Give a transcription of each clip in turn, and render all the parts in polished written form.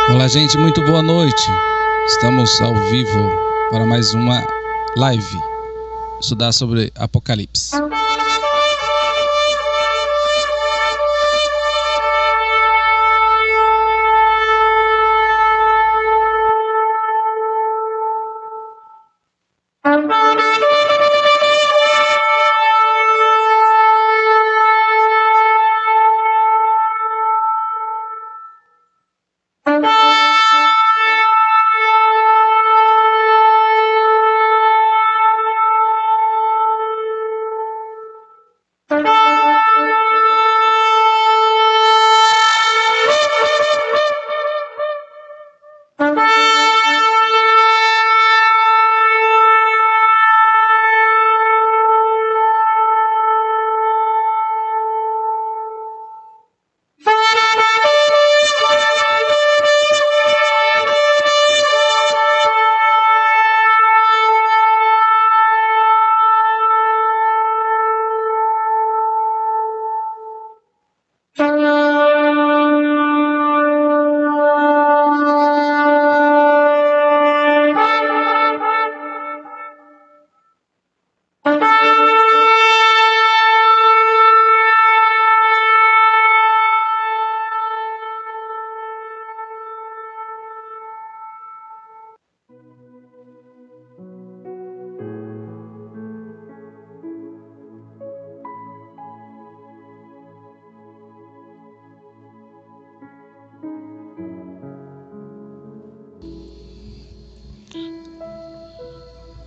Olá, gente, muito boa noite. Estamos ao vivo para mais uma live, estudar sobre Apocalipse.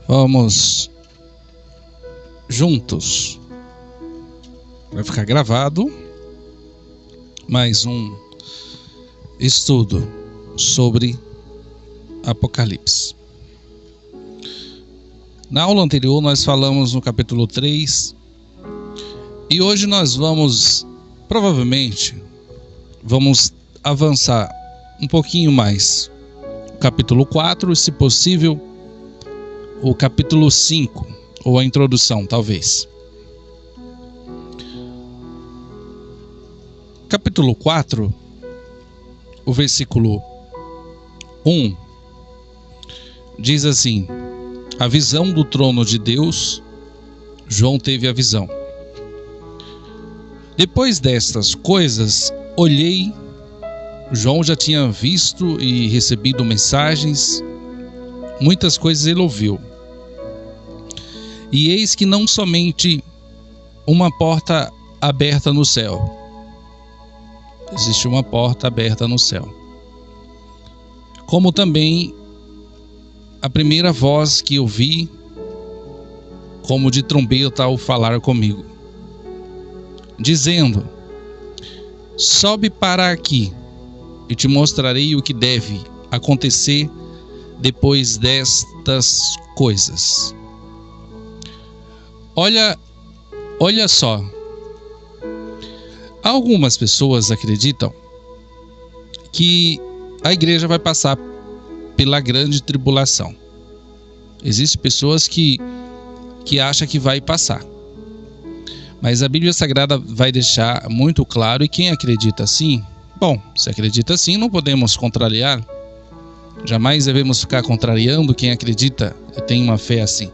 Vamos juntos, vai ficar gravado mais um estudo sobre Apocalipse. Na aula anterior nós falamos no capítulo 3 e hoje nós provavelmente vamos avançar um pouquinho mais. O capítulo 4 e, se possível, o capítulo 5, ou a introdução, talvez. Capítulo 4, o versículo 1, diz assim: a visão do trono de Deus. João teve a visão. Depois destas coisas, olhei. João já tinha visto e recebido mensagens, muitas coisas ele ouviu. E eis que não somente uma porta aberta no céu. Existe uma porta aberta no céu. Como também a primeira voz que eu vi, como de trombeta ao falar comigo, dizendo: sobe para aqui, e te mostrarei o que deve acontecer depois destas coisas. Olha só. Algumas pessoas acreditam que a igreja vai passar pela grande tribulação. Existem pessoas que acham que vai passar. Mas a Bíblia Sagrada vai deixar muito claro, e quem acredita assim, bom, se acredita assim, não podemos contrariar. Jamais devemos ficar contrariando quem acredita e tem uma fé assim,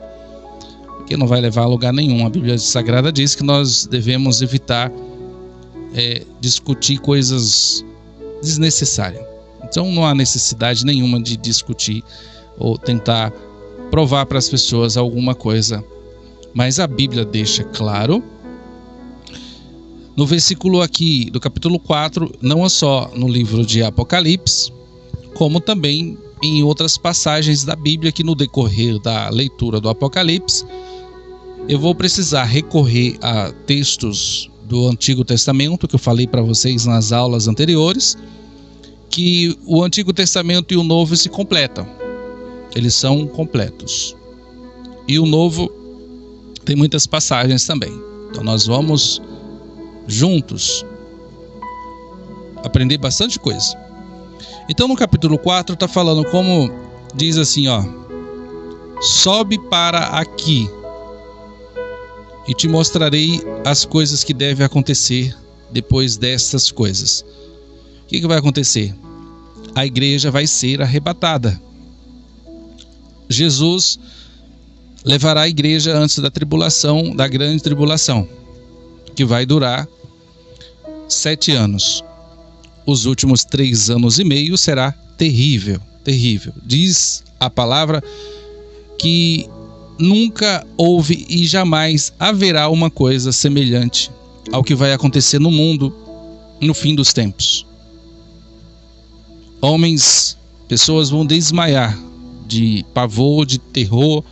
porque não vai levar a lugar nenhum. A Bíblia Sagrada diz que nós devemos evitar discutir coisas desnecessárias. Então não há necessidade nenhuma de discutir ou tentar provar para as pessoas alguma coisa. Mas a Bíblia deixa claro, no versículo aqui do capítulo 4, não é só no livro de Apocalipse, como também em outras passagens da Bíblia, que no decorrer da leitura do Apocalipse eu vou precisar recorrer a textos do Antigo Testamento, que eu falei para vocês nas aulas anteriores, que o Antigo Testamento e o Novo se completam, eles são completos, e o Novo tem muitas passagens também. Então nós vamos juntos aprender bastante coisa. Então no capítulo 4 está falando, como diz assim, sobe para aqui e te mostrarei as coisas que devem acontecer depois destas coisas. O que vai acontecer? a igreja vai ser arrebatada. Jesus levará a igreja antes da tribulação, da grande tribulação, que vai durar 7 anos. Os últimos 3 anos e meio será terrível, terrível. Diz a palavra que nunca houve e jamais haverá uma coisa semelhante ao que vai acontecer no mundo no fim dos tempos. Homens, pessoas vão desmaiar de pavor, de terror.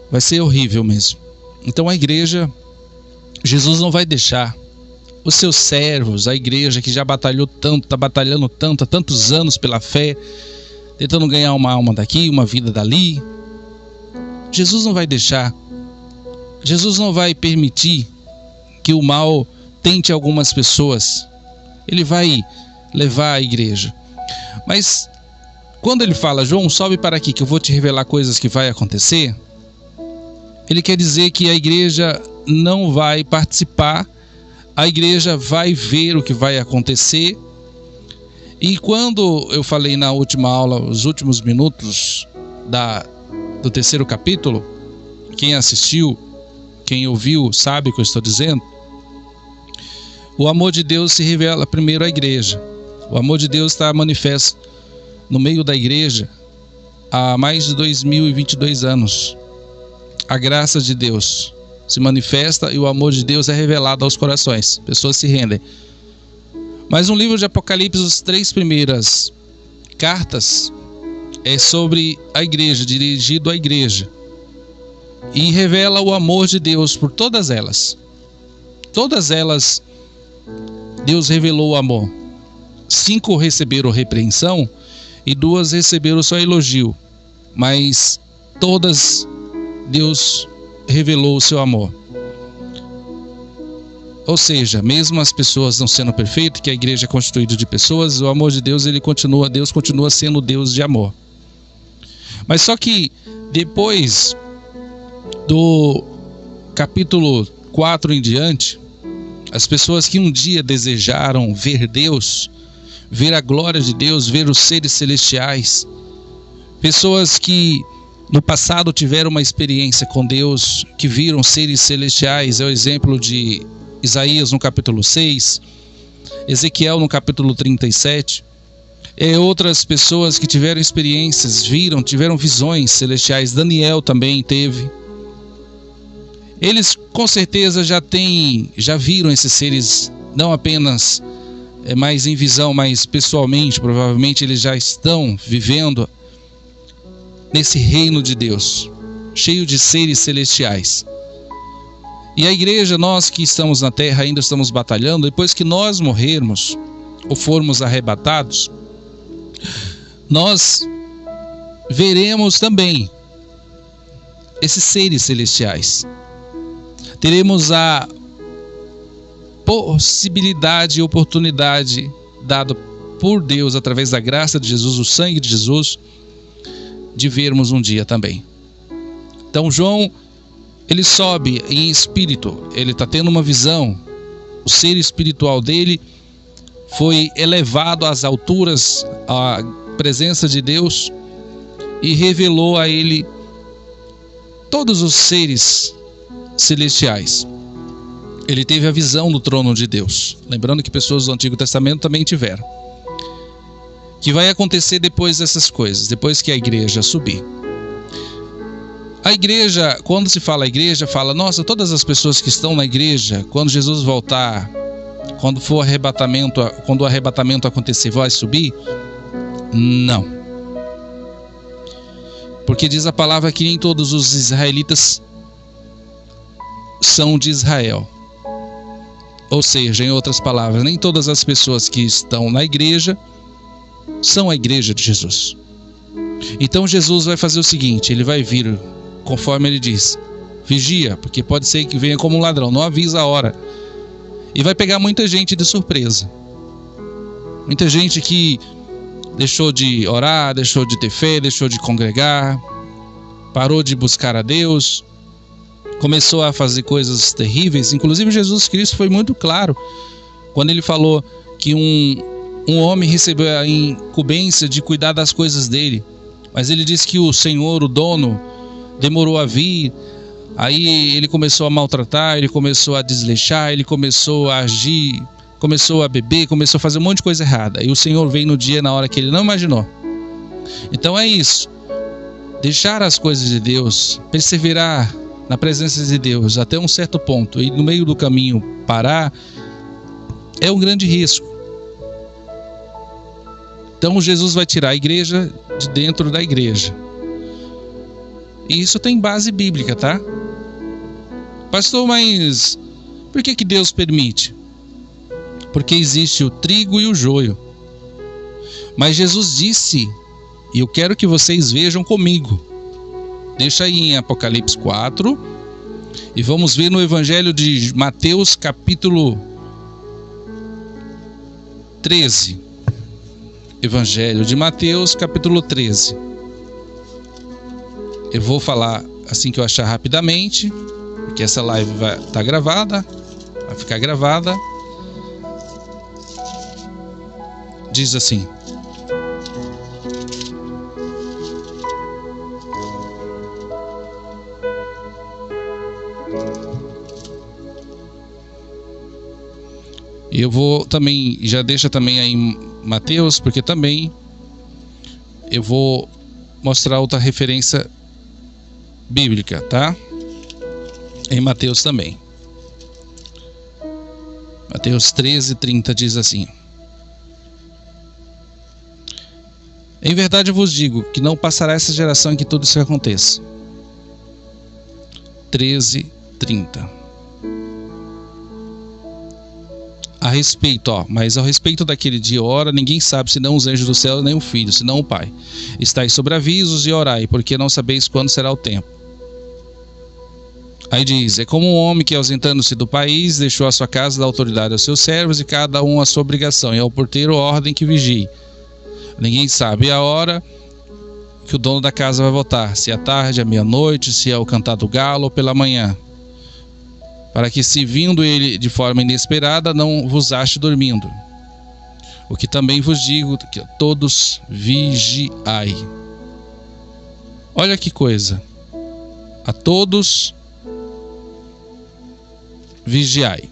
Vai ser horrível mesmo. Então a igreja, Jesus não vai deixar os seus servos, a igreja que já batalhou tanto, está batalhando tanto, há tantos anos pela fé, tentando ganhar uma alma daqui, uma vida dali. Jesus não vai deixar. Jesus não vai permitir que o mal tente algumas pessoas. Ele vai levar a igreja. Mas quando ele fala, João, sobe para aqui que eu vou te revelar coisas que vai acontecer, ele quer dizer que a igreja não vai participar, a igreja vai ver o que vai acontecer. E quando eu falei na última aula, os últimos minutos do 3º capítulo, quem assistiu, quem ouviu, sabe o que eu estou dizendo. O amor de Deus se revela primeiro à igreja. O amor de Deus está manifesto no meio da igreja há mais de 2022 anos. A graça de Deus se manifesta e o amor de Deus é revelado aos corações. Pessoas se rendem. Mas no livro de Apocalipse, as 3 primeiras cartas é sobre a igreja, dirigido à igreja. E revela o amor de Deus por todas elas. Todas elas, Deus revelou o amor. 5 receberam repreensão e 2 receberam só elogio. Mas todas Deus revelou o seu amor. Ou seja, mesmo as pessoas não sendo perfeitas, que a igreja é constituída de pessoas, o amor de Deus, Deus continua sendo Deus de amor. Mas só que depois do capítulo 4 em diante, as pessoas que um dia desejaram ver Deus, ver a glória de Deus, ver os seres celestiais, pessoas que no passado tiveram uma experiência com Deus, que viram seres celestiais, é o exemplo de Isaías no capítulo 6, Ezequiel no capítulo 37, outras pessoas que tiveram experiências, tiveram visões celestiais, Daniel também teve. Eles com certeza já viram esses seres, não apenas mais em visão, mas pessoalmente, provavelmente eles já estão vivendo nesse reino de Deus, cheio de seres celestiais. E a igreja, nós que estamos na terra, ainda estamos batalhando. Depois que nós morrermos ou formos arrebatados, nós veremos também esses seres celestiais. Teremos a possibilidade e oportunidade dada por Deus através da graça de Jesus, o sangue de Jesus, de vermos um dia também. Então João, ele sobe em espírito, ele está tendo uma visão. O ser espiritual dele foi elevado às alturas, à presença de Deus, e revelou a ele todos os seres celestiais. Ele teve a visão do trono de Deus. Lembrando que pessoas do Antigo Testamento também tiveram. Que vai acontecer depois dessas coisas, depois que a igreja subir. A igreja, quando se fala igreja, fala, nossa, todas as pessoas que estão na igreja, quando Jesus voltar, quando o arrebatamento acontecer, vai subir? Não. Porque diz a palavra que nem todos os israelitas são de Israel. Ou seja, em outras palavras, nem todas as pessoas que estão na igreja são a igreja de Jesus. Então Jesus vai fazer o seguinte, ele vai vir, conforme ele diz, vigia, porque pode ser que venha como um ladrão, não avisa a hora. E vai pegar muita gente de surpresa. Muita gente que deixou de orar, deixou de ter fé, deixou de congregar, parou de buscar a Deus, começou a fazer coisas terríveis. Inclusive Jesus Cristo foi muito claro quando ele falou que um homem recebeu a incumbência de cuidar das coisas dele, mas ele disse que o senhor, o dono, demorou a vir. Aí ele começou a maltratar, ele começou a desleixar, ele começou a agir, começou a beber, começou a fazer um monte de coisa errada. E o Senhor veio no dia, na hora que ele não imaginou. Então é isso. Deixar as coisas de Deus, perseverar na presença de Deus até um certo ponto e no meio do caminho parar, é um grande risco. Então Jesus vai tirar a igreja de dentro da igreja. E isso tem base bíblica, tá? Pastor, mas por que Deus permite? Porque existe o trigo e o joio. Mas Jesus disse, e eu quero que vocês vejam comigo. Deixa aí em Apocalipse 4 e vamos ver no Evangelho de Mateus, capítulo 13. Evangelho de Mateus, capítulo 13. Eu vou falar assim que eu achar rapidamente, porque essa live vai estar gravada, vai ficar gravada. Diz assim: eu vou também, já deixa também aí em Mateus, porque também eu vou mostrar outra referência bíblica, tá? Em Mateus também. Mateus 13:30 diz assim: em verdade eu vos digo que não passará essa geração em que tudo isso aconteça. 13:30. A respeito, mas ao respeito daquele dia e hora, ninguém sabe, senão os anjos do céu, nem o Filho, senão o Pai. Estais sobre avisos e orai, porque não sabeis quando será o tempo. Aí diz: é como um homem que, ausentando-se do país, deixou a sua casa da autoridade aos seus servos, e cada um a sua obrigação, e ao porteiro ordem que vigie. Ninguém sabe a hora que o dono da casa vai voltar, se é à tarde, à meia-noite, se é ao cantar do galo ou pela manhã, para que, se vindo ele de forma inesperada, não vos ache dormindo. O que também vos digo, que todos vigiai. Olha que coisa. A todos vigiai.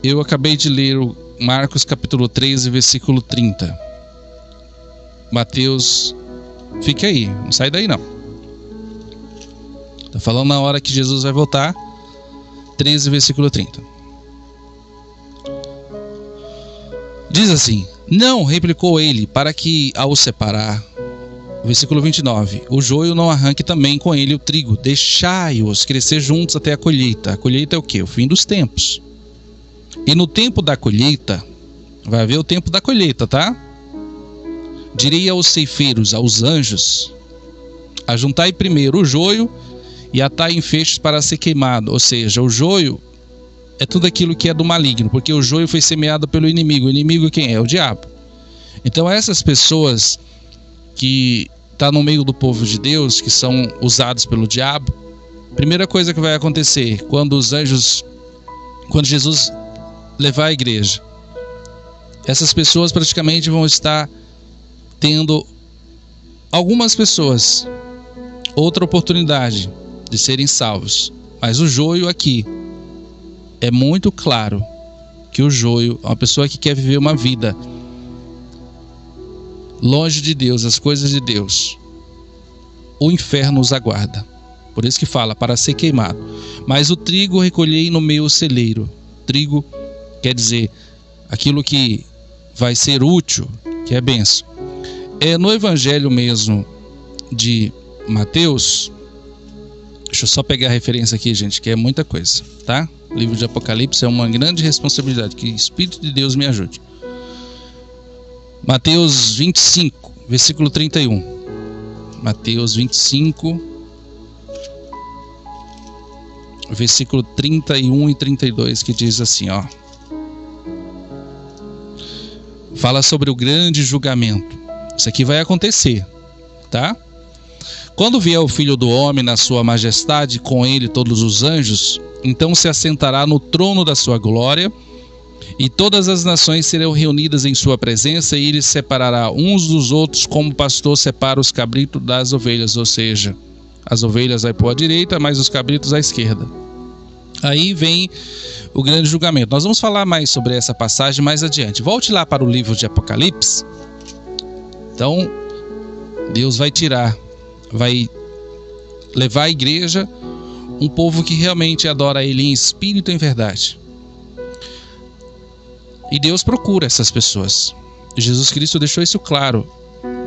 Eu acabei de ler o Marcos capítulo 13, versículo 30. Mateus, fica aí, não sai daí não. Está falando na hora que Jesus vai voltar. 13, versículo 30. Diz assim: não, replicou ele, para que ao separar, versículo 29, o joio não arranque também com ele o trigo, deixai-os crescer juntos até a colheita. A colheita é o quê? O fim dos tempos. E no tempo da colheita, vai haver o tempo da colheita, tá? Direi aos ceifeiros, aos anjos: ajuntai primeiro o joio e atai em feixes para ser queimado. Ou seja, o joio é tudo aquilo que é do maligno, porque o joio foi semeado pelo inimigo. O inimigo quem é? O diabo. Então essas pessoas que estão no meio do povo de Deus, que são usados pelo diabo, primeira coisa que vai acontecer quando Jesus levar a igreja, essas pessoas praticamente vão estar tendo, algumas pessoas, outra oportunidade de serem salvos. Mas o joio aqui é muito claro que o joio é uma pessoa que quer viver uma vida longe de Deus, as coisas de Deus. O inferno os aguarda. Por isso que fala, para ser queimado. Mas o trigo recolhei no meu celeiro. Trigo quer dizer aquilo que vai ser útil, que é bênção. É no evangelho mesmo de Mateus. Deixa eu só pegar a referência aqui, gente, que é muita coisa, tá? O livro de Apocalipse é uma grande responsabilidade, que o Espírito de Deus me ajude. Mateus 25, versículo 31. Mateus 25, versículo 31 e 32, que diz assim, fala sobre o grande julgamento. Isso aqui vai acontecer, tá? Quando vier o Filho do Homem na sua majestade, com ele todos os anjos, então se assentará no trono da sua glória, E todas as nações serão reunidas em sua presença, e ele separará uns dos outros, como o pastor separa os cabritos das ovelhas. Ou seja, as ovelhas vai para a direita, mas os cabritos à esquerda. Aí vem o grande julgamento. Nós vamos falar mais sobre essa passagem mais adiante. Volte lá para o livro de Apocalipse. Então, Deus vai levar à igreja um povo que realmente adora Ele em espírito e em verdade. E Deus procura essas pessoas. Jesus Cristo deixou isso claro.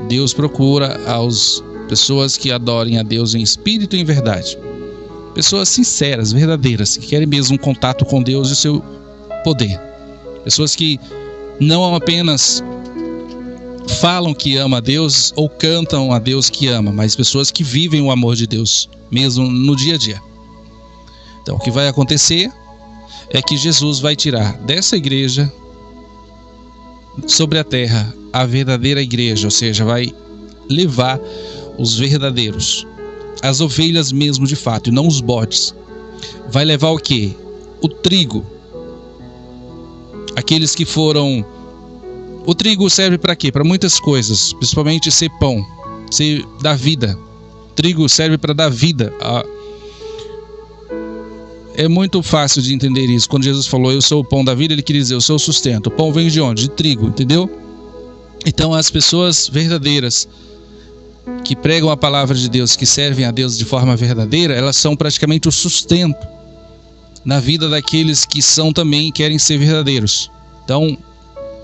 Deus procura as pessoas que adorem a Deus em espírito e em verdade. Pessoas sinceras, verdadeiras, que querem mesmo um contato com Deus e o seu poder. Pessoas que não apenas falam que ama a Deus ou cantam a Deus que ama, mas pessoas que vivem o amor de Deus mesmo no dia a dia. Então, o que vai acontecer é que Jesus vai tirar dessa igreja sobre a terra a verdadeira igreja, ou seja, vai levar os verdadeiros, as ovelhas mesmo de fato, e não os bodes. Vai levar o quê? O trigo. Aqueles que foram... O trigo serve para quê? Para muitas coisas, principalmente ser pão, ser da vida. O trigo serve para dar vida. É muito fácil de entender isso. Quando Jesus falou, eu sou o pão da vida, ele queria dizer, eu sou o sustento. O pão vem de onde? De trigo, entendeu? Então as pessoas verdadeiras que pregam a palavra de Deus, que servem a Deus de forma verdadeira, elas são praticamente o sustento na vida daqueles que são também querem ser verdadeiros. Então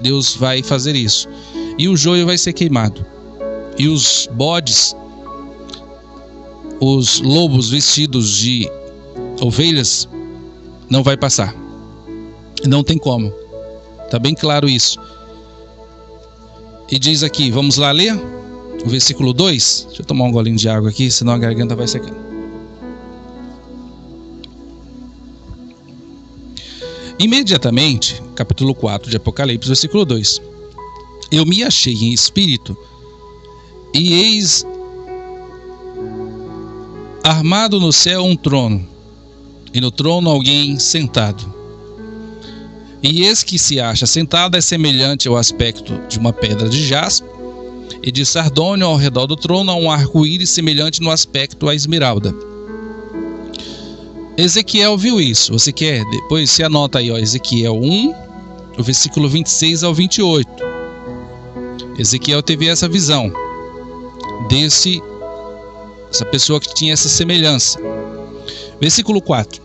Deus vai fazer isso. E o joio vai ser queimado. E os bodes, os lobos vestidos de ovelhas, não vai passar. Não tem como. Está bem claro isso. E diz aqui, vamos lá ler o versículo 2. Deixa eu tomar um golinho de água aqui, senão a garganta vai secando. Imediatamente, capítulo 4 de Apocalipse, versículo 2. Eu me achei em espírito, e eis armado no céu um trono, e no trono alguém sentado. E esse que se acha sentado é semelhante ao aspecto de uma pedra de jaspe e de sardônio. Ao redor do trono há um arco-íris semelhante no aspecto à esmeralda. Ezequiel viu isso. Você quer? Depois você anota aí, ó, Ezequiel 1, o versículo 26 ao 28. Ezequiel teve essa visão essa pessoa que tinha essa semelhança. Versículo 4.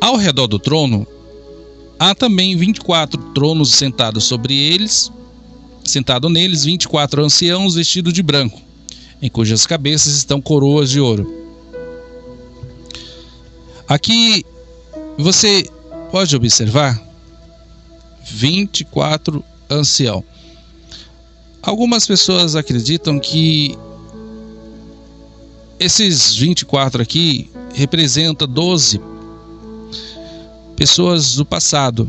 Ao redor do trono há também 24 tronos sentados sobre eles, sentado neles 24 anciãos vestidos de branco, em cujas cabeças estão coroas de ouro. Aqui você pode observar 24 anciãos. Algumas pessoas acreditam que esses 24 aqui representam 12 pessoas do passado,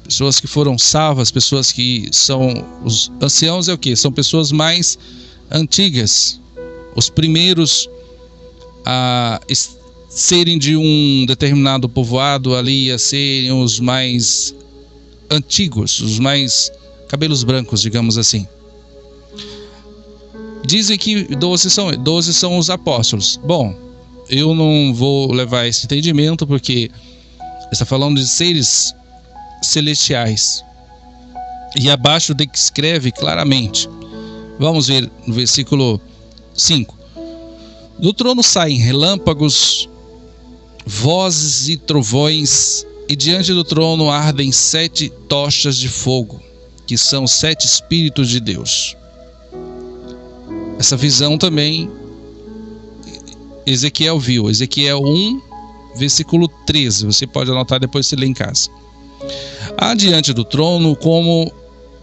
pessoas que foram salvas, pessoas que são... Os anciãos é o quê? São pessoas mais antigas, os primeiros a serem de um determinado povoado ali, a serem os mais antigos, os mais cabelos brancos, digamos assim. Dizem que 12 são os apóstolos. Bom, eu não vou levar esse entendimento porque está falando de seres celestiais. E abaixo descreve claramente. Vamos ver no versículo 5. Do trono saem relâmpagos, vozes e trovões, e diante do trono ardem 7 tochas de fogo, que são 7 Espíritos de Deus. Essa visão também Ezequiel viu. Ezequiel 1, versículo 13. Você pode anotar depois se ler em casa. Há diante do trono como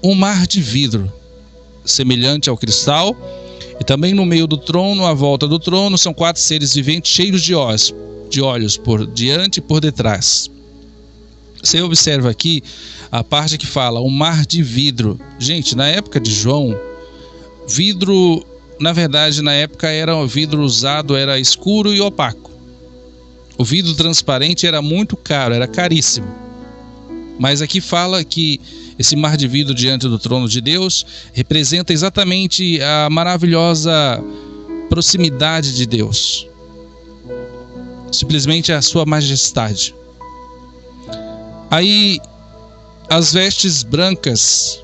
um mar de vidro, semelhante ao cristal, e também no meio do trono, à volta do trono, são 4 seres viventes cheios de olhos por diante e por detrás. Você observa aqui a parte que fala um mar de vidro. Gente, na época de João, vidro, na verdade, na época era o vidro usado, era escuro e opaco. O vidro transparente era muito caro, era caríssimo. Mas aqui fala que esse mar de vidro diante do trono de Deus representa exatamente a maravilhosa proximidade de Deus. Simplesmente a sua majestade. Aí as vestes brancas,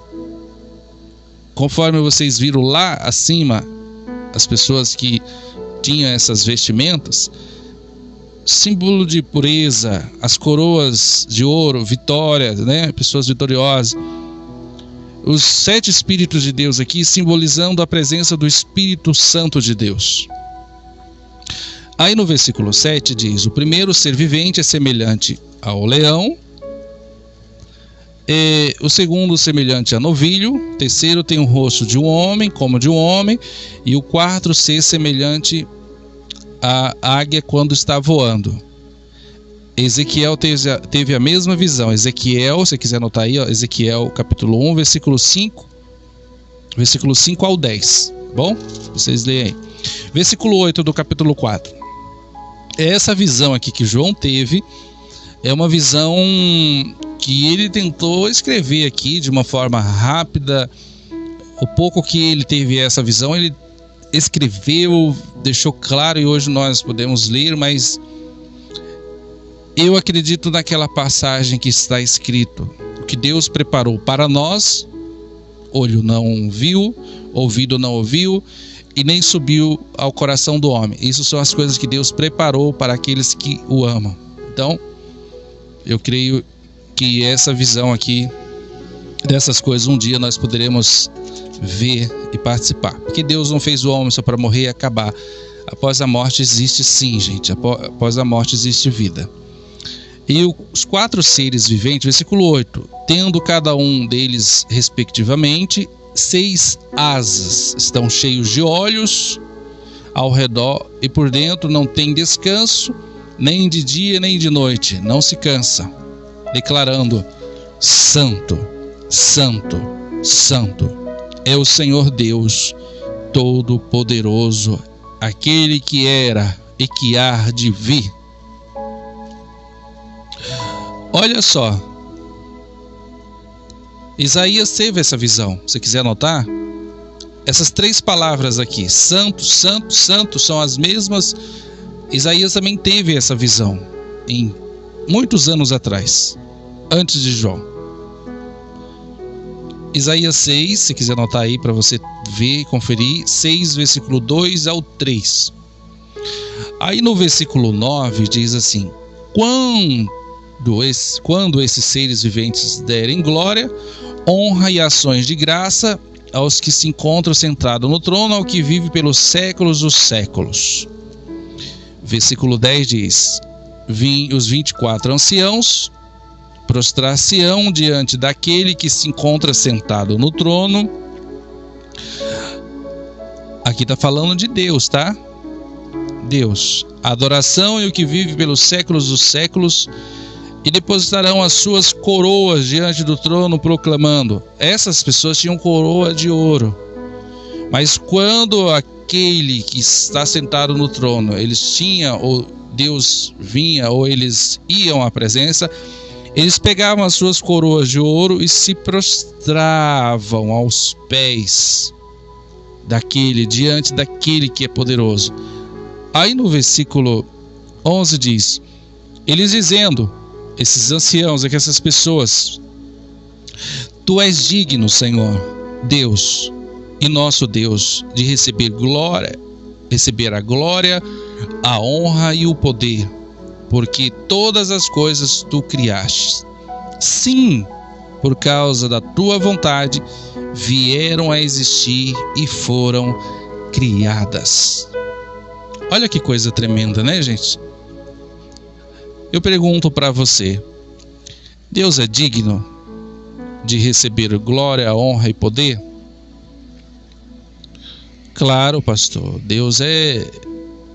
conforme vocês viram lá acima, as pessoas que tinham essas vestimentas, símbolo de pureza, as coroas de ouro, vitória, né? Pessoas vitoriosas. Os 7 Espíritos de Deus aqui simbolizando a presença do Espírito Santo de Deus. Aí no versículo 7 diz: o primeiro ser vivente é semelhante ao leão, o segundo semelhante a novilho, o terceiro tem o rosto de um homem, como de um homem, e o quarto ser semelhante a águia quando está voando. Ezequiel teve a mesma visão. Ezequiel, se você quiser anotar aí, ó, Ezequiel capítulo 1, versículo 5 ao 10. Bom? Vocês leem aí. Versículo 8 do capítulo 4. Essa visão aqui que João teve é uma visão que ele tentou escrever aqui de uma forma rápida. O pouco que ele teve essa visão, ele escreveu, deixou claro, e hoje nós podemos ler, mas eu acredito naquela passagem que está escrito: o que Deus preparou para nós, olho não viu, ouvido não ouviu, e nem subiu ao coração do homem. Isso são as coisas que Deus preparou para aqueles que o amam. Então, eu creio que essa visão aqui, dessas coisas, um dia nós poderemos ver e participar. Porque Deus não fez o homem só para morrer e acabar. Após a morte existe sim, gente. Após a morte existe vida. E os 4 seres viventes, versículo 8, tendo cada um deles respectivamente 6 asas, estão cheios de olhos ao redor e por dentro, não tem descanso, nem de dia nem de noite, não se cansa, declarando: Santo, Santo, Santo é o Senhor Deus Todo-Poderoso, aquele que era e que há de vir. Olha só, Isaías teve essa visão. Se você quiser anotar, essas 3 palavras aqui, santo, santo, santo, são as mesmas. Isaías também teve essa visão em muitos anos atrás, antes de João. Isaías 6, se quiser anotar aí para você ver e conferir, 6, versículo 2 ao 3. Aí no versículo 9 diz assim: quando esses seres viventes derem glória, honra e ações de graça aos que se encontram sentados no trono, ao que vive pelos séculos dos séculos. Versículo 10 diz: os 24 anciãos prostrar-se-ão diante daquele que se encontra sentado no trono. Aqui está falando de Deus, tá? Deus, a adoração e o que vive pelos séculos dos séculos, e depositarão as suas coroas diante do trono, proclamando. Essas pessoas tinham coroa de ouro, mas quando aquele que está sentado no trono, eles tinham, ou Deus vinha, ou eles iam à presença, eles pegavam as suas coroas de ouro e se prostravam aos pés diante daquele que é poderoso. Aí no versículo 11 diz: eles dizendo, esses anciãos, essas pessoas: Tu és digno, Senhor, Deus e nosso Deus, de receber a glória, a honra e o poder, porque todas as coisas tu criaste. Sim, por causa da tua vontade, vieram a existir e foram criadas. Olha que coisa tremenda, né, gente? Eu pergunto para você: Deus é digno de receber glória, honra e poder? Claro, pastor, Deus é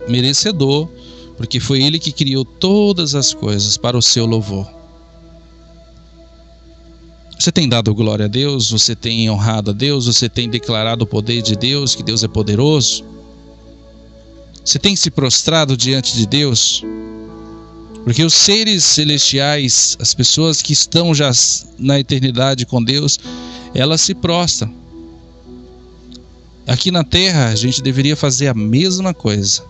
merecedor, porque foi Ele que criou todas as coisas para o seu louvor. Você tem dado glória a Deus? Você tem honrado a Deus? Você tem declarado o poder de Deus, que Deus é poderoso? Você tem se prostrado diante de Deus? Porque os seres celestiais, as pessoas que estão já na eternidade com Deus, elas se prostram. Aqui na terra a gente deveria fazer a mesma coisa.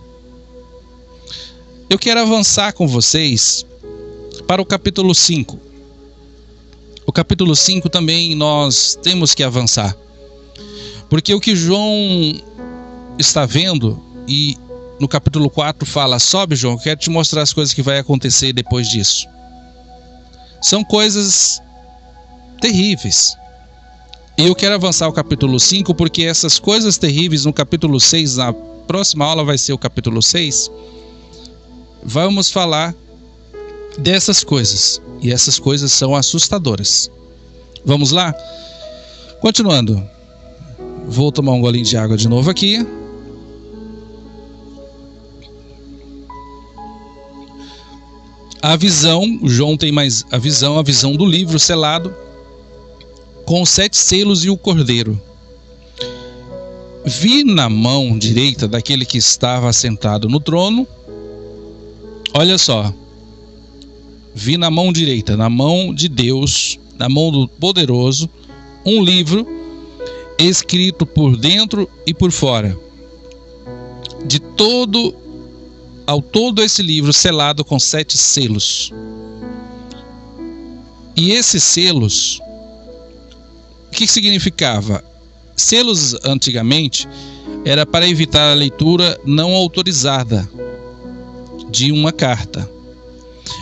Eu quero avançar com vocês para o capítulo 5. O capítulo 5 também nós temos que avançar. Porque o que João está vendo, e no capítulo 4 fala: sobe, João, eu quero te mostrar as coisas que vai acontecer depois disso. São coisas terríveis. E eu quero avançar o capítulo 5 porque essas coisas terríveis no capítulo 6, na próxima aula vai ser o capítulo 6, vamos falar dessas coisas. E essas coisas são assustadoras. Vamos lá? Continuando. Vou tomar um golinho de água de novo aqui. A visão, o João tem mais a visão do livro selado com os 7 selos e o cordeiro. Vi na mão direita daquele que estava assentado no trono. Olha só. Vi na mão direita, na mão de Deus, na mão do Poderoso, um livro escrito por dentro e por fora. Ao todo esse livro selado com 7 selos. E esses selos, o que significava? Selos antigamente era para evitar a leitura não autorizada de uma carta.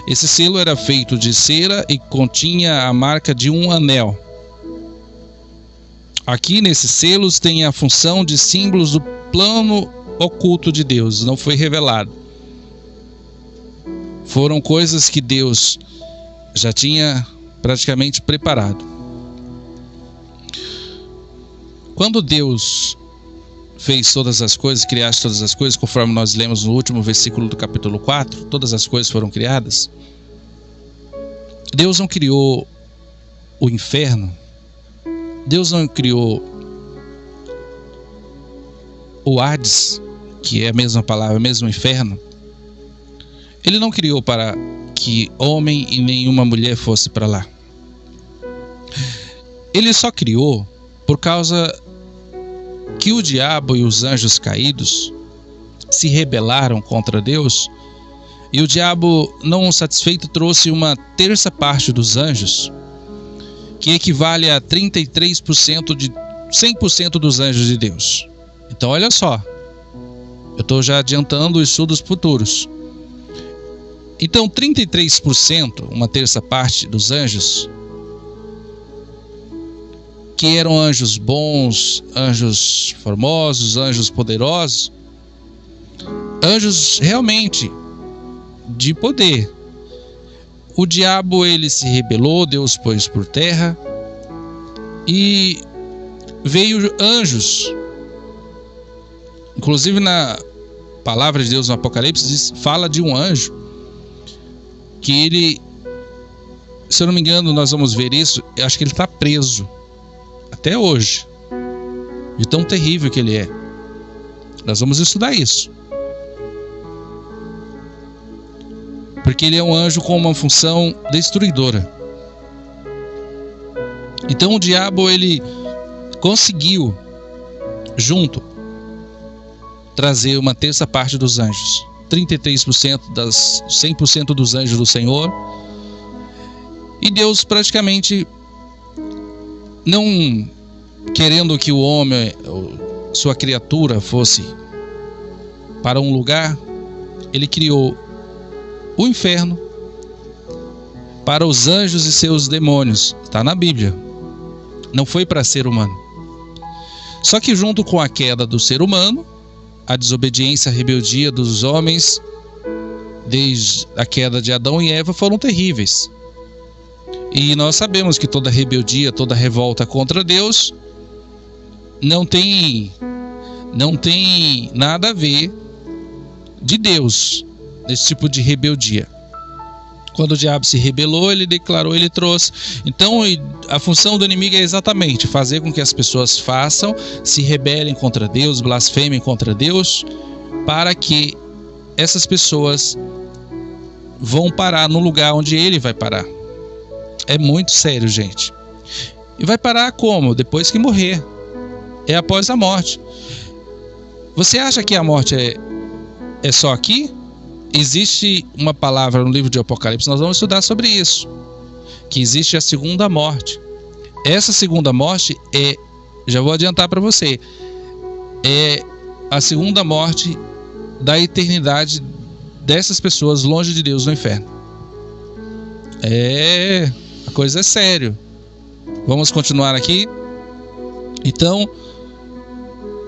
Esse selo era feito de cera e continha a marca de um anel. Aqui nesses selos tem a função de símbolos do plano oculto de Deus, não foi revelado. Foram coisas que Deus já tinha praticamente preparado. Quando Deus fez todas as coisas, criaste todas as coisas, conforme nós lemos no último versículo do capítulo 4, todas as coisas foram criadas. Deus não criou o inferno. Deus não criou o Hades, que é a mesma palavra, o mesmo inferno. Ele não criou para que homem e nenhuma mulher fosse para lá. Ele só criou por causa que o diabo e os anjos caídos se rebelaram contra Deus, e o diabo, não satisfeito, trouxe uma terça parte dos anjos, que equivale a 33% de 100% dos anjos de Deus. Então olha só, eu estou já adiantando os estudos futuros. Então 33%, uma terça parte dos anjos, que eram anjos bons, anjos formosos, anjos poderosos, anjos realmente de poder. O diabo, ele se rebelou, Deus pôs por terra, e veio anjos. Inclusive na palavra de Deus no Apocalipse fala de um anjo que ele, se eu não me engano, nós vamos ver isso, eu acho que ele está preso até hoje, de tão terrível que ele é. Nós vamos estudar isso, porque ele é um anjo com uma função destruidora. Então o diabo, ele conseguiu junto trazer uma terça parte dos anjos, 33% das 100% dos anjos do Senhor. E Deus praticamente, não querendo que o homem, sua criatura, fosse para um lugar, ele criou o inferno para os anjos e seus demônios. Está na Bíblia. Não foi para ser humano. Só que junto com a queda do ser humano, a desobediência, a rebeldia dos homens, desde a queda de Adão e Eva, foram terríveis. E nós sabemos que toda rebeldia, toda revolta contra Deus não tem nada a ver de Deus nesse tipo de rebeldia. Quando o diabo se rebelou, ele declarou, ele trouxe. Então a função do inimigo é exatamente fazer com que as pessoas façam, se rebelem contra Deus, blasfemem contra Deus, para que essas pessoas vão parar no lugar onde ele vai parar. É muito sério, gente. E vai parar como? Depois que morrer. É após a morte. Você acha que a morte é só aqui? Existe uma palavra no livro de Apocalipse, nós vamos estudar sobre isso, que existe a segunda morte. Essa segunda morte já vou adiantar para você, é a segunda morte da eternidade dessas pessoas longe de Deus no inferno. A coisa é sério. Vamos continuar aqui. Então,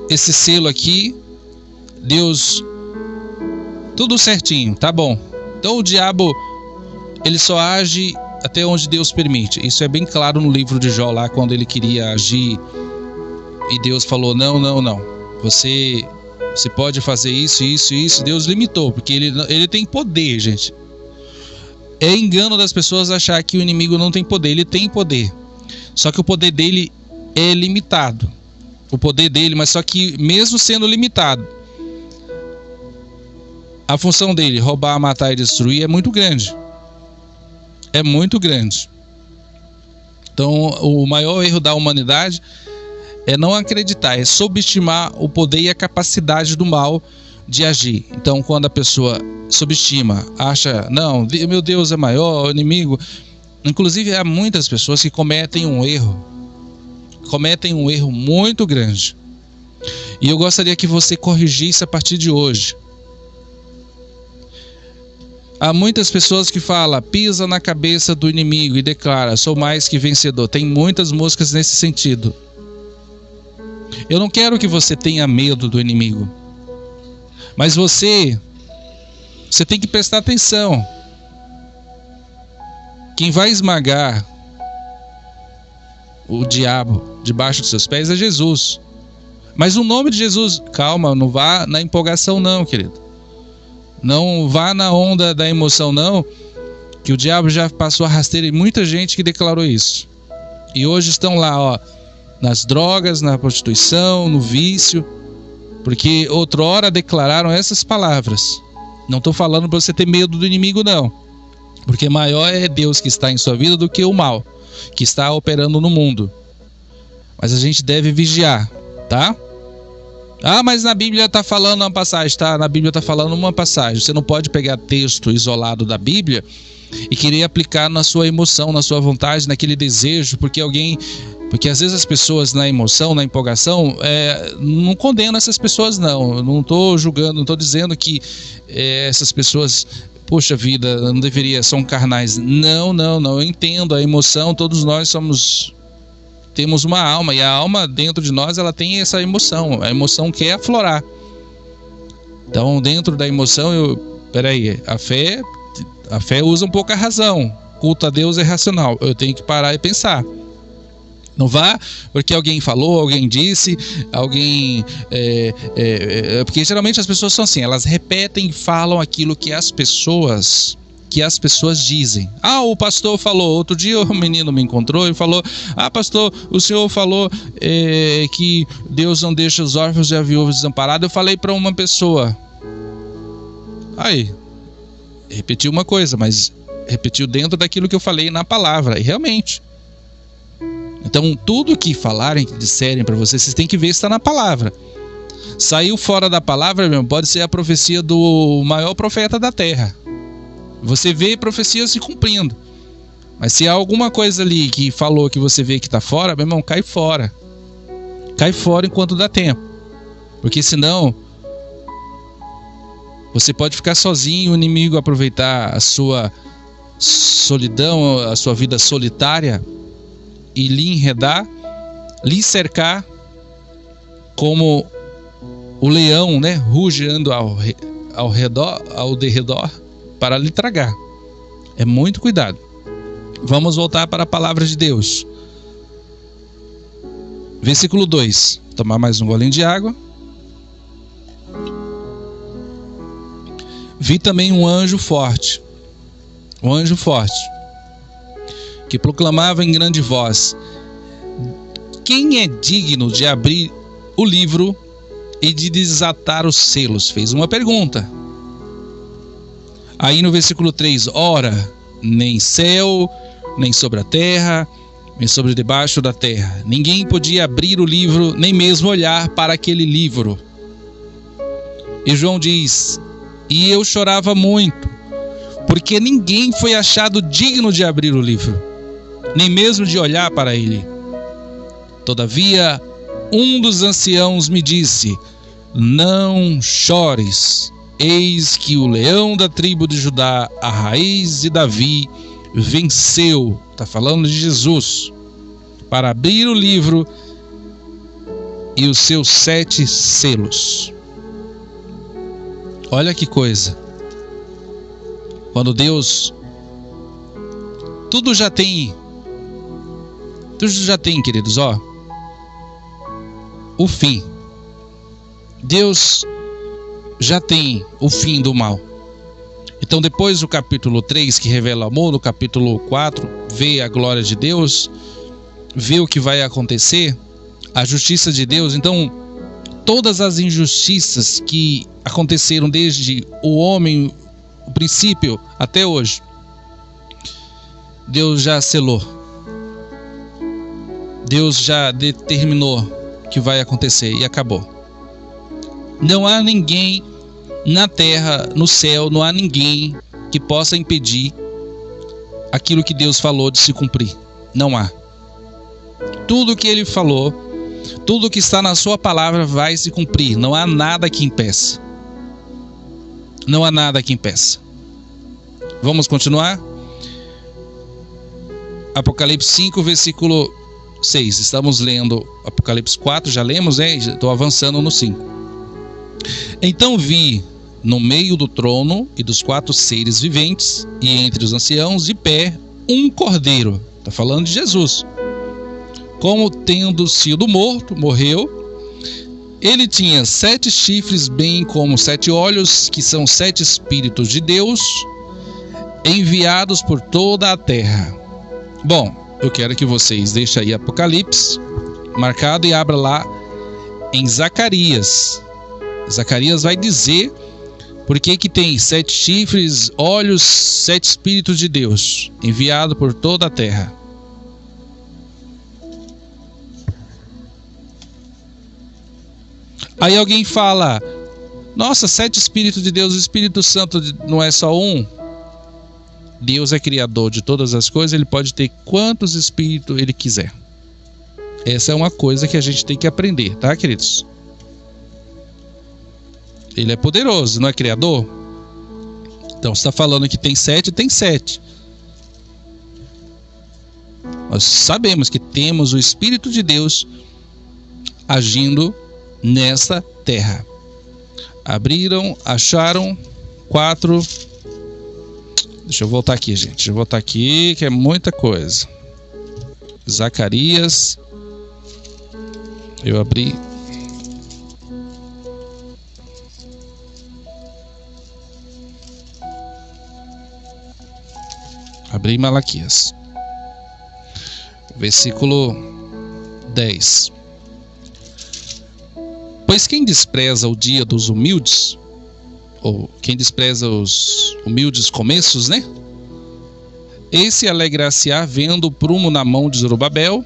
esse selo aqui, Deus, tudo certinho, tá bom. Então o diabo, ele só age até onde Deus permite. Isso é bem claro no livro de Jó, lá quando ele queria agir e Deus falou, não, você pode fazer isso. Deus limitou, porque ele tem poder, gente. É engano das pessoas achar que o inimigo não tem poder. Ele tem poder, só que o poder dele é limitado. O poder dele, mas só que mesmo sendo limitado, a função dele, roubar, matar e destruir, é muito grande. É muito grande. Então, o maior erro da humanidade é não acreditar, é subestimar o poder e a capacidade do mal de agir. Então, quando a pessoa subestima, acha, não, meu Deus é maior, o inimigo... Inclusive, há muitas pessoas que cometem um erro muito grande. E eu gostaria que você corrigisse a partir de hoje. Há muitas pessoas que falam, pisa na cabeça do inimigo e declara, sou mais que vencedor. Tem muitas músicas nesse sentido. Eu não quero que você tenha medo do inimigo, mas você tem que prestar atenção. Quem vai esmagar o diabo debaixo dos seus pés é Jesus. Mas o nome de Jesus, calma, não vá na empolgação não, querido. Não vá na onda da emoção não, que o diabo já passou a rasteira em muita gente que declarou isso. E hoje estão lá, nas drogas, na prostituição, no vício, porque outrora declararam essas palavras. Não estou falando para você ter medo do inimigo não, porque maior é Deus que está em sua vida do que o mal que está operando no mundo. Mas a gente deve vigiar, tá? Mas na Bíblia está falando uma passagem, tá? Na Bíblia está falando uma passagem. Você não pode pegar texto isolado da Bíblia e querer aplicar na sua emoção, na sua vontade, naquele desejo, porque às vezes as pessoas na emoção, na empolgação, não condeno essas pessoas não. Eu não estou julgando, não estou dizendo que essas pessoas, poxa vida, não deveria, são carnais. Não, eu entendo a emoção, todos nós temos uma alma, e a alma dentro de nós, ela tem essa emoção, a emoção quer aflorar. Então, dentro da emoção, a fé usa um pouco a razão. Culto a Deus é racional, eu tenho que parar e pensar. Não vá porque alguém falou, alguém disse, porque geralmente as pessoas são assim, elas repetem e falam aquilo que as pessoas dizem. O pastor falou, outro dia o menino me encontrou e falou, pastor, o senhor falou que Deus não deixa os órfãos e a viúva desamparados. Eu falei para uma pessoa, repetiu uma coisa, mas repetiu dentro daquilo que eu falei na palavra, e realmente. Então tudo que falarem, que disserem para vocês têm que ver se está na palavra. Saiu fora da palavra, meu, pode ser a profecia do maior profeta da terra. Você vê profecias se cumprindo. Mas se há alguma coisa ali que falou que você vê que está fora, meu irmão, cai fora. Cai fora enquanto dá tempo. Porque senão você pode ficar sozinho, o inimigo aproveitar a sua solidão, a sua vida solitária e lhe enredar, lhe cercar como o leão, né, rugindo ao derredor para lhe tragar. É muito cuidado. Vamos voltar para a palavra de Deus. Versículo 2. Tomar mais um golinho de água. Vi também um anjo forte, que proclamava em grande voz: quem é digno de abrir o livro e de desatar os selos? Fez uma pergunta. Aí no versículo 3, ora, nem céu, nem sobre a terra, nem sobre debaixo da terra. Ninguém podia abrir o livro, nem mesmo olhar para aquele livro. E João diz, e eu chorava muito, porque ninguém foi achado digno de abrir o livro, nem mesmo de olhar para ele. Todavia, um dos anciãos me disse, não chores, eis que o leão da tribo de Judá, a raiz de Davi, venceu, está falando de Jesus, para abrir o livro e os seus 7 selos. Olha que coisa. Quando Deus, tudo já tem, queridos, ó, o fim. Deus já tem o fim do mal. Então depois do capítulo 3, que revela o amor, no capítulo 4, vê a glória de Deus, vê o que vai acontecer, a justiça de Deus. Então, todas as injustiças que aconteceram desde o homem, o princípio, até hoje, Deus já selou. Deus já determinou que vai acontecer e acabou. Não há ninguém na terra, no céu, não há ninguém que possa impedir aquilo que Deus falou de se cumprir. Não há. Tudo que Ele falou, tudo que está na sua palavra vai se cumprir. Não há nada que impeça. Não há nada que impeça. Vamos continuar? Apocalipse 5, versículo 6. Estamos lendo Apocalipse 4, já lemos, né? Estou avançando no 5. Então vi no meio do trono e dos 4 seres viventes e entre os anciãos de pé um cordeiro. Está falando de Jesus. Como tendo sido morto, morreu. Ele tinha 7 chifres, bem como 7 olhos, que são 7 espíritos de Deus, enviados por toda a terra. Bom, eu quero que vocês deixem aí Apocalipse marcado e abra lá em Zacarias. Zacarias vai dizer por que tem 7 chifres, olhos, 7 espíritos de Deus, enviado por toda a terra. Aí alguém fala, nossa, 7 espíritos de Deus, o Espírito Santo não é só um? Deus é criador de todas as coisas, Ele pode ter quantos espíritos Ele quiser. Essa é uma coisa que a gente tem que aprender, tá, queridos? Ele é poderoso, não é criador? Então, você está falando que tem 7, tem 7. Nós sabemos que temos o Espírito de Deus agindo nessa terra. Abriram, acharam 4. Deixa eu voltar aqui, gente. Deixa eu voltar aqui, que é muita coisa. Zacarias. Eu abri. Abri Malaquias. Versículo 10. Pois quem despreza o dia dos humildes, ou quem despreza os humildes começos, né? Esse alegrar-se-á vendo o prumo na mão de Zorobabel.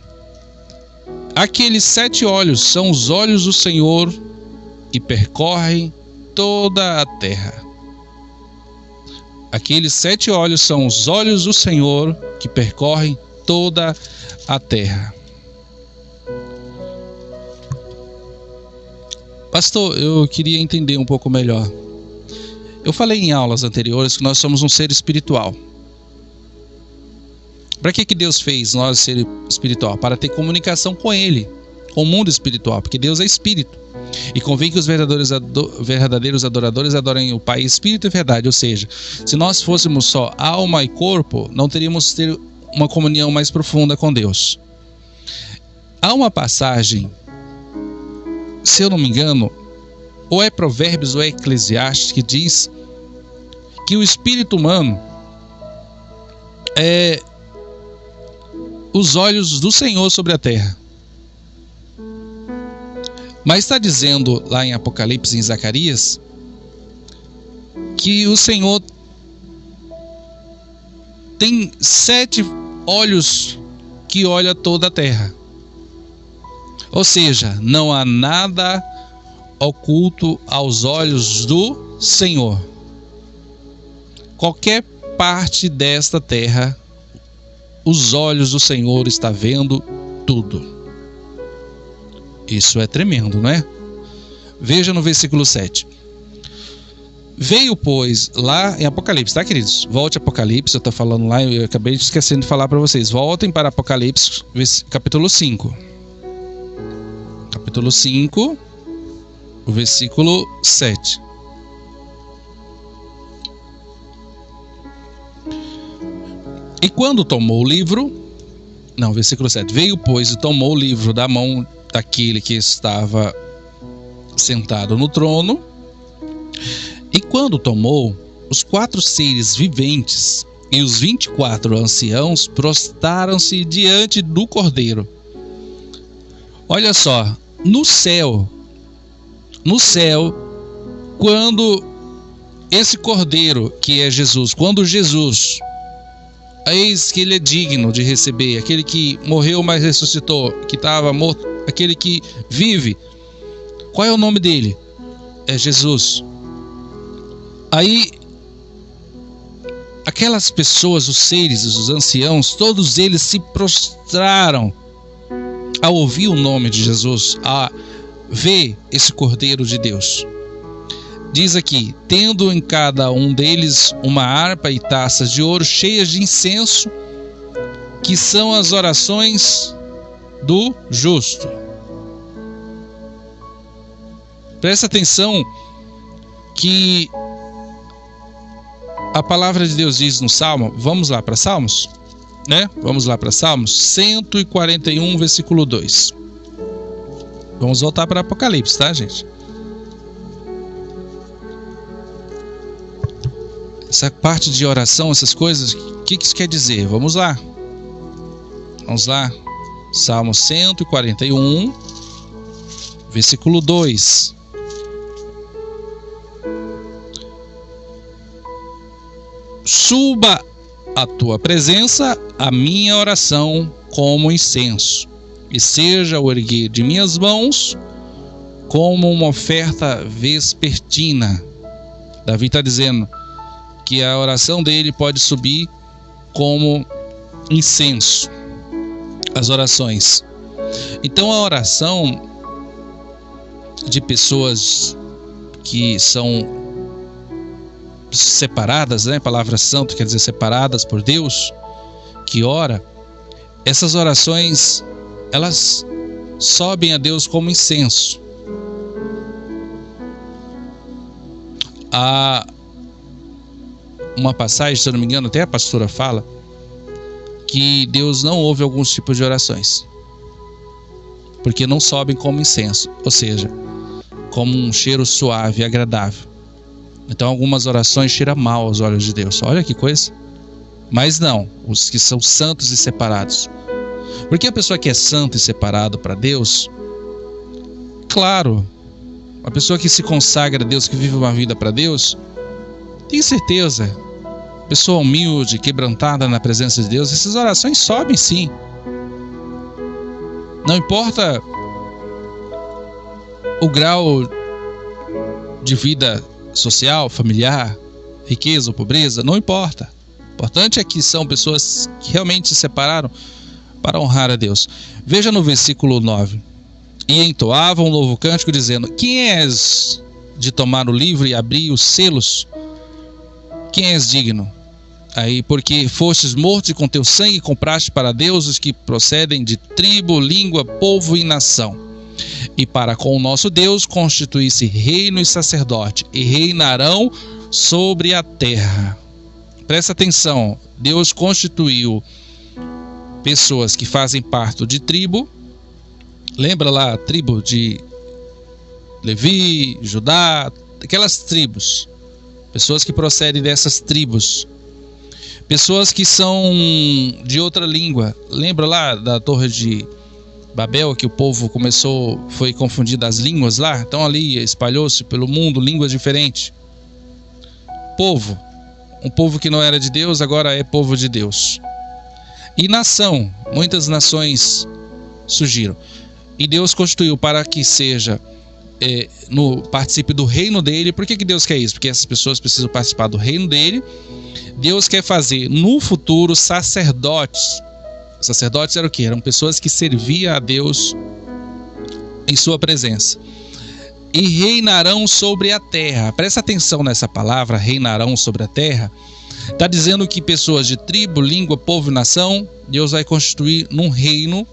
Aqueles 7 olhos são os olhos do Senhor que percorrem toda a terra. Aqueles 7 olhos são os olhos do Senhor que percorrem toda a terra. Pastor, eu queria entender um pouco melhor. Eu falei em aulas anteriores que nós somos um ser espiritual. Para que Deus fez nós ser espiritual? Para ter comunicação com Ele, com o mundo espiritual, porque Deus é espírito. E convém que os verdadeiros adoradores adorem o Pai espírito e verdade. Ou seja, se nós fôssemos só alma e corpo, não teríamos ter uma comunhão mais profunda com Deus. Há uma passagem, se eu não me engano, ou é Provérbios ou é Eclesiastes, que diz que o espírito humano é os olhos do Senhor sobre a terra. Mas está dizendo lá em Apocalipse, em Zacarias, que o Senhor tem 7 olhos que olha toda a terra. Ou seja, não há nada oculto aos olhos do Senhor. Qualquer parte desta terra, os olhos do Senhor estão vendo tudo. Isso é tremendo, não é? Veja no versículo 7. Veio, pois, lá em Apocalipse, tá, queridos? Volte a Apocalipse, eu estou falando lá, eu acabei esquecendo de falar para vocês. Voltem para Apocalipse, capítulo 5. Capítulo 5, o versículo 7. E quando tomou o livro, versículo 7. Veio, pois, e tomou o livro da mão daquele que estava sentado no trono. E quando tomou, os 4 seres viventes e os 24 anciãos prostraram-se diante do Cordeiro. Olha só, no céu, quando esse Cordeiro, que é Jesus, quando Jesus, eis que ele é digno de receber, aquele que morreu, mas ressuscitou, que estava morto, aquele que vive, qual é o nome dele? É Jesus. Aí, aquelas pessoas, os seres, os anciãos, todos eles se prostraram ao ouvir o nome de Jesus, a ver esse Cordeiro de Deus. Diz aqui, tendo em cada um deles uma harpa e taças de ouro cheias de incenso, que são as orações do justo. Presta atenção que a palavra de Deus diz no Salmo, vamos lá para Salmos, né? Vamos lá para Salmos 141, versículo 2. Vamos voltar para Apocalipse, tá, gente? Essa parte de oração, essas coisas, o que isso quer dizer? Vamos lá. Vamos lá. Salmo 141, versículo 2. Suba à tua presença a minha oração como incenso, e seja o erguer de minhas mãos como uma oferta vespertina. Davi está dizendo que a oração dele pode subir como incenso, as orações. Então a oração de pessoas que são separadas, né? A palavra santo quer dizer separadas por Deus, que ora, essas orações, elas sobem a Deus como incenso. Há uma passagem, se eu não me engano, até a pastora fala, que Deus não ouve alguns tipos de orações, porque não sobem como incenso, ou seja, como um cheiro suave e agradável. Então algumas orações cheiram mal aos olhos de Deus. Olha que coisa. Mas não, os que são santos e separados. Porque a pessoa que é santa e separado para Deus, claro, a pessoa que se consagra a Deus, que vive uma vida para Deus, tem certeza, pessoa humilde, quebrantada na presença de Deus, essas orações sobem sim. Não importa o grau de vida social, familiar, riqueza ou pobreza, não importa. O importante é que são pessoas que realmente se separaram para honrar a Deus. Veja no versículo 9. E entoavam um novo cântico dizendo: quem és de tomar o livro e abrir os selos? Quem és digno? Aí, porque fostes mortos e com teu sangue compraste para Deus os que procedem de tribo, língua, povo e nação. E para com o nosso Deus constituir-se reino e sacerdote, e reinarão sobre a terra. Presta atenção, Deus constituiu pessoas que fazem parte de tribo. Lembra lá a tribo de Levi, Judá, aquelas tribos. Pessoas que procedem dessas tribos. Pessoas que são de outra língua. Lembra lá da Torre de Babel, que o povo foi confundido as línguas lá? Então ali espalhou-se pelo mundo línguas diferentes. Povo, um povo que não era de Deus, agora é povo de Deus. E nação, muitas nações surgiram. E Deus constituiu para que seja, participe do reino dele. Por que Deus quer isso? Porque essas pessoas precisam participar do reino dele. Deus quer fazer no futuro sacerdotes. Sacerdotes eram o quê? Eram pessoas que serviam a Deus em sua presença. E reinarão sobre a terra. Presta atenção nessa palavra, reinarão sobre a terra. Está dizendo que pessoas de tribo, língua, povo e nação, Deus vai constituir num reino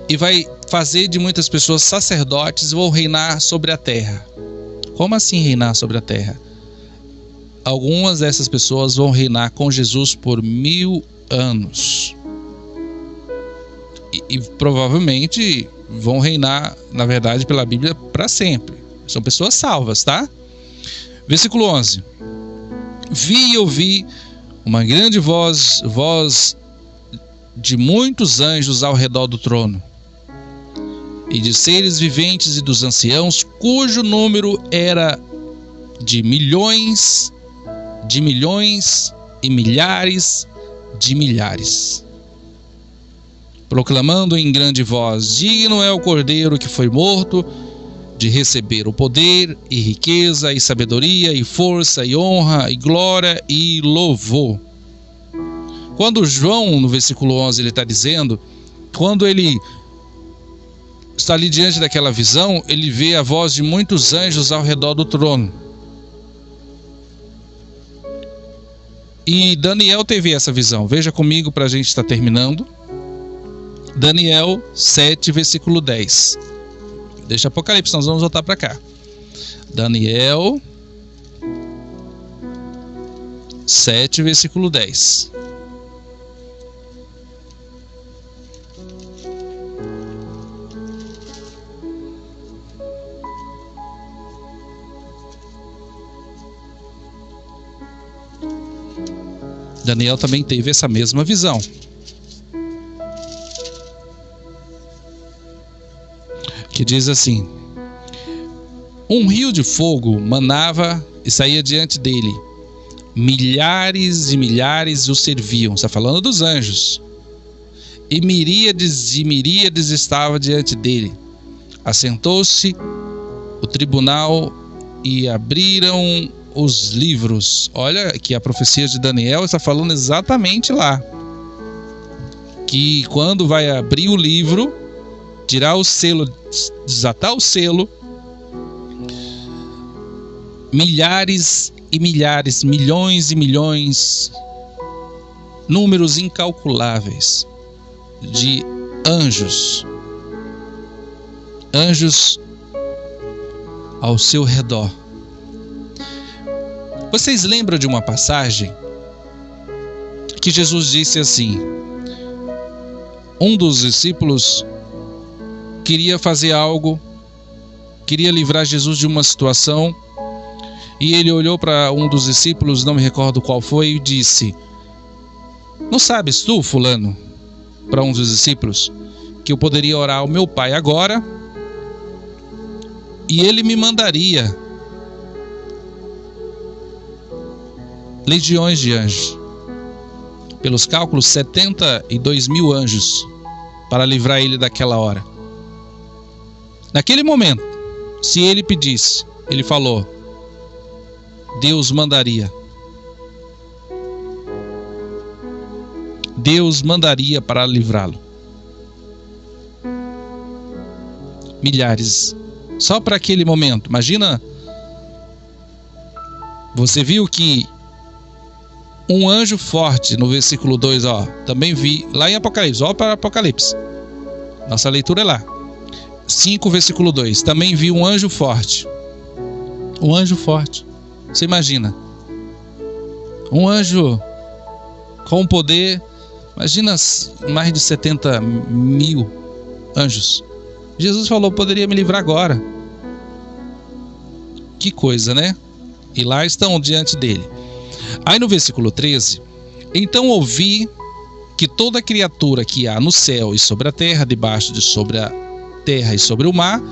e vai fazer de muitas pessoas sacerdotes e vão reinar sobre a terra. Como assim reinar sobre a terra? Algumas dessas pessoas vão reinar com Jesus por 1000 anos. E provavelmente vão reinar, na verdade, pela Bíblia para sempre. São pessoas salvas, tá? Versículo 11. Vi e ouvi uma grande voz de muitos anjos ao redor do trono, e de seres viventes e dos anciãos, cujo número era de milhões e milhares de milhares, proclamando em grande voz: digno é o Cordeiro que foi morto de receber o poder e riqueza e sabedoria e força e honra e glória e louvor. Quando João, no versículo 11, ele está dizendo, quando ele está ali diante daquela visão, ele vê a voz de muitos anjos ao redor do trono. E Daniel teve essa visão. Veja comigo para a gente estar terminando. Daniel 7, versículo 10. Deixa Apocalipse, nós vamos voltar para cá. Daniel 7, versículo 10. Daniel também teve essa mesma visão. Que diz assim: um rio de fogo manava e saía diante dele. Milhares e milhares o serviam. Está falando dos anjos. E miríades estava diante dele. Assentou-se o tribunal e abriram os livros. Olha que a profecia de Daniel está falando exatamente lá. Que quando vai abrir o livro, tirar o selo, desatar o selo, milhares e milhares, milhões e milhões, números incalculáveis de anjos ao seu redor. Vocês lembram de uma passagem que Jesus disse assim: um dos discípulos queria fazer algo, queria livrar Jesus de uma situação, e ele olhou para um dos discípulos, não me recordo qual foi, e disse: não sabes tu, fulano, para um dos discípulos, que eu poderia orar ao meu Pai agora, e ele me mandaria legiões de anjos, pelos cálculos 72.000 anjos, para livrar ele daquela hora. Naquele momento, se ele pedisse, ele falou, Deus mandaria. Deus mandaria para livrá-lo. Milhares. Só para aquele momento. Imagina, você viu que um anjo forte, no versículo 2, também vi, lá em Apocalipse, para Apocalipse. Nossa leitura é lá. 5, versículo 2. Também vi um anjo forte. Um anjo forte. Você imagina. Um anjo com poder. Imagina mais de 70.000 anjos. Jesus falou, poderia me livrar agora. Que coisa, né? E lá estão diante dele. Aí no versículo 13, então ouvi que toda criatura que há no céu e sobre a terra, debaixo de sobre a terra e sobre o mar,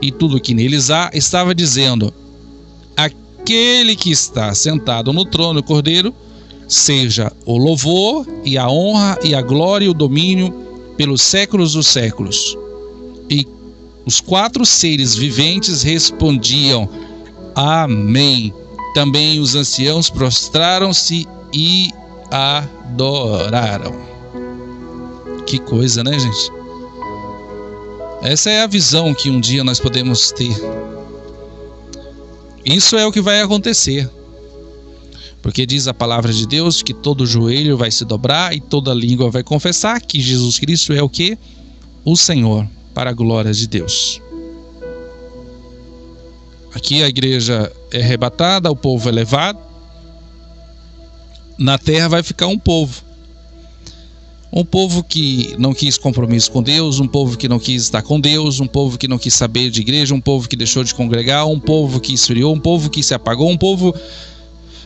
e tudo que neles há, estava dizendo: aquele que está sentado no trono, o Cordeiro, seja o louvor e a honra e a glória e o domínio pelos séculos dos séculos. E os 4 seres viventes respondiam: Amém. Também os anciãos prostraram-se e adoraram. Que coisa, né, gente? Essa é a visão que um dia nós podemos ter. Isso é o que vai acontecer. Porque diz a palavra de Deus que todo joelho vai se dobrar e toda língua vai confessar que Jesus Cristo é o quê? O Senhor, para a glória de Deus. Aqui a igreja é arrebatada, o povo é levado. Na terra vai ficar um povo. Um povo que não quis compromisso com Deus, um povo que não quis estar com Deus, um povo que não quis saber de igreja, um povo que deixou de congregar, um povo que esfriou, um povo que se apagou, um povo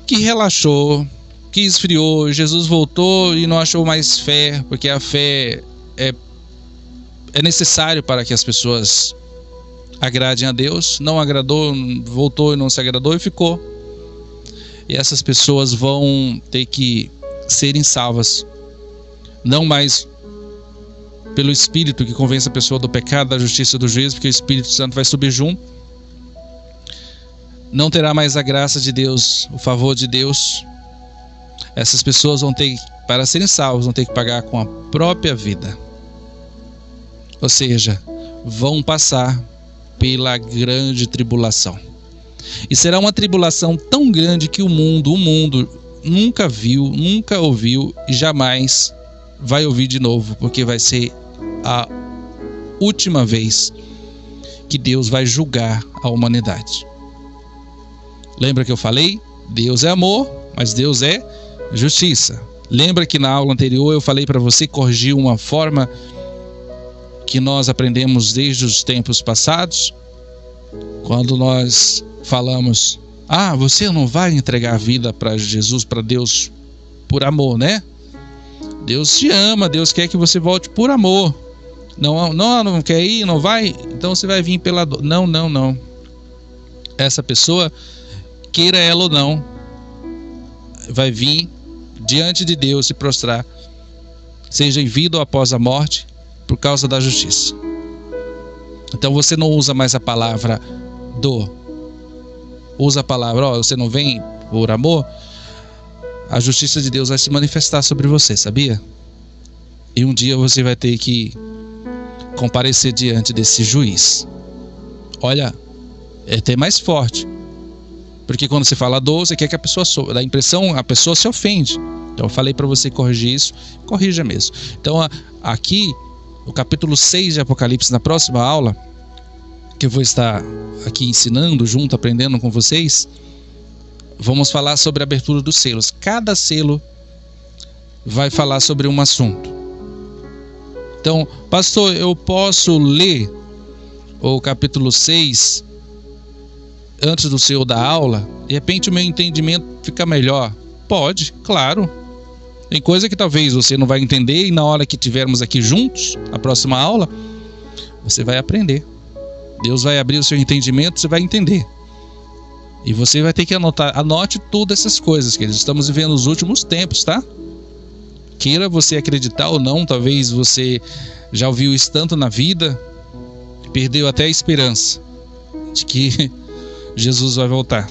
que relaxou, que esfriou. Jesus voltou e não achou mais fé, porque a fé é necessário para que as pessoas agradem a Deus. Não agradou, voltou e não se agradou e ficou. E essas pessoas vão ter que serem salvas, não mais pelo Espírito que convence a pessoa do pecado, da justiça e do juízo, porque o Espírito Santo vai subir junto. Não terá mais a graça de Deus, o favor de Deus. Essas pessoas vão ter, para serem salvas, vão ter que pagar com a própria vida. Ou seja, vão passar pela grande tribulação. E será uma tribulação tão grande que o mundo nunca viu, nunca ouviu e jamais vai ouvir de novo, porque vai ser a última vez que Deus vai julgar a humanidade. Lembra que eu falei? Deus é amor, mas Deus é justiça. Lembra que na aula anterior eu falei para você corrigir uma forma que nós aprendemos desde os tempos passados? Quando nós falamos: você não vai entregar a vida para Jesus, para Deus, por amor, né? Deus te ama, Deus quer que você volte por amor. Não quer ir, não vai? Então você vai vir pela dor. Não. Essa pessoa, queira ela ou não, vai vir diante de Deus se prostrar, seja em vida ou após a morte, por causa da justiça. Então você não usa mais a palavra dor, usa a palavra: você não vem por amor. A justiça de Deus vai se manifestar sobre você, sabia? E um dia você vai ter que comparecer diante desse juiz. Olha, é até mais forte, porque quando você fala dor, você quer que a pessoa dá a impressão, a pessoa se ofende. Então eu falei para você corrigir isso, corrija mesmo. Então aqui, no capítulo 6 de Apocalipse, na próxima aula, que eu vou estar aqui ensinando junto, aprendendo com vocês, vamos falar sobre a abertura dos selos. Cada selo vai falar sobre um assunto. Então, pastor, eu posso ler o capítulo 6 antes do selo da aula? De repente o meu entendimento fica melhor. Pode, claro. Tem coisa que talvez você não vai entender, e na hora que tivermos aqui juntos, a próxima aula, você vai aprender. Deus vai abrir o seu entendimento, você vai entender. E você vai ter que anotar. Anote todas essas coisas, queridos. Estamos vivendo os últimos tempos, tá? Queira você acreditar ou não, talvez você já ouviu isso tanto na vida, perdeu até a esperança de que Jesus vai voltar.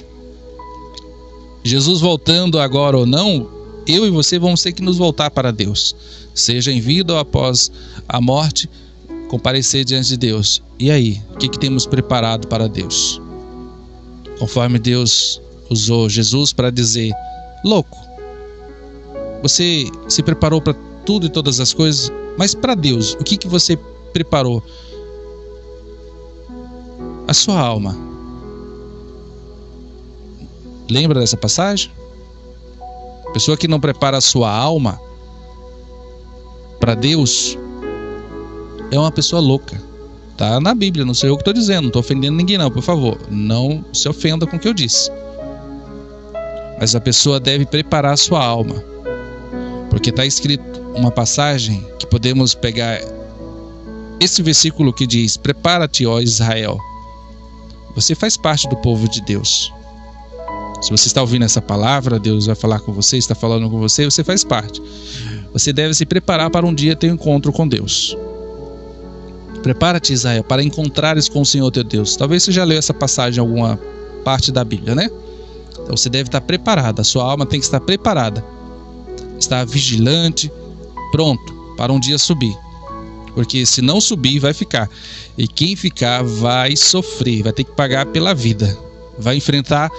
Jesus voltando agora ou não, eu e você vamos ter que nos voltar para Deus, seja em vida ou após a morte, comparecer diante de Deus. E aí, o que temos preparado para Deus? Conforme Deus usou Jesus para dizer: louco, você se preparou para tudo e todas as coisas, mas para Deus, o que você preparou? A sua alma. Lembra dessa passagem? Pessoa que não prepara a sua alma para Deus é uma pessoa louca. Tá na Bíblia, não sei eu que estou dizendo, não estou ofendendo ninguém não, por favor, não se ofenda com o que eu disse. Mas a pessoa deve preparar a sua alma, porque está escrito uma passagem que podemos pegar esse versículo que diz: prepara-te, ó Israel. Você faz parte do povo de Deus. Se você está ouvindo essa palavra, Deus vai falar com você, está falando com você, você faz parte. Você deve se preparar para um dia ter um encontro com Deus. Prepara-te, Israel, para encontrares com o Senhor teu Deus. Talvez você já leu essa passagem em alguma parte da Bíblia, né? Então você deve estar preparado, a sua alma tem que estar preparada. Estar vigilante, pronto, para um dia subir. Porque se não subir, vai ficar. E quem ficar vai sofrer, vai ter que pagar pela vida. Vai enfrentar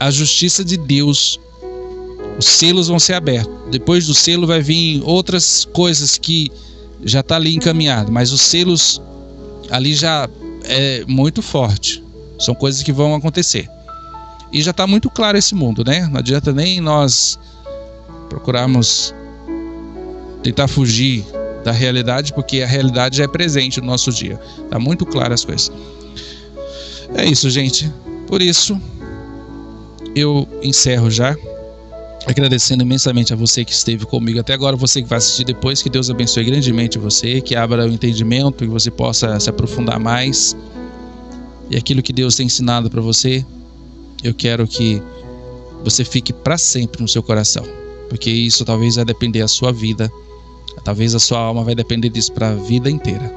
a justiça de Deus. Os selos vão ser abertos. Depois do selo vai vir outras coisas que já está ali encaminhado. Mas os selos ali já é muito forte. São coisas que vão acontecer. E já está muito claro esse mundo, né? Não adianta nem nós procurarmos tentar fugir da realidade, porque a realidade já é presente no nosso dia. Está muito claro as coisas. É isso, gente. Por isso, eu encerro já, agradecendo imensamente a você que esteve comigo até agora, você que vai assistir depois, que Deus abençoe grandemente você, que abra o entendimento, que você possa se aprofundar mais. E aquilo que Deus tem ensinado para você, eu quero que você fique para sempre no seu coração, porque isso talvez vai depender da sua vida, talvez a sua alma vai depender disso para a vida inteira.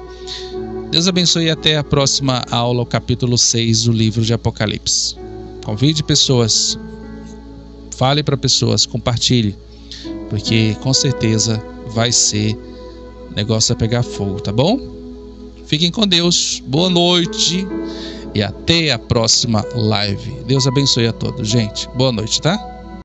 Deus abençoe e até a próxima aula, o capítulo 6 do livro de Apocalipse. Convide pessoas, fale para pessoas, compartilhe, porque com certeza vai ser negócio a pegar fogo, tá bom? Fiquem com Deus, boa noite e até a próxima live. Deus abençoe a todos, gente. Boa noite, tá?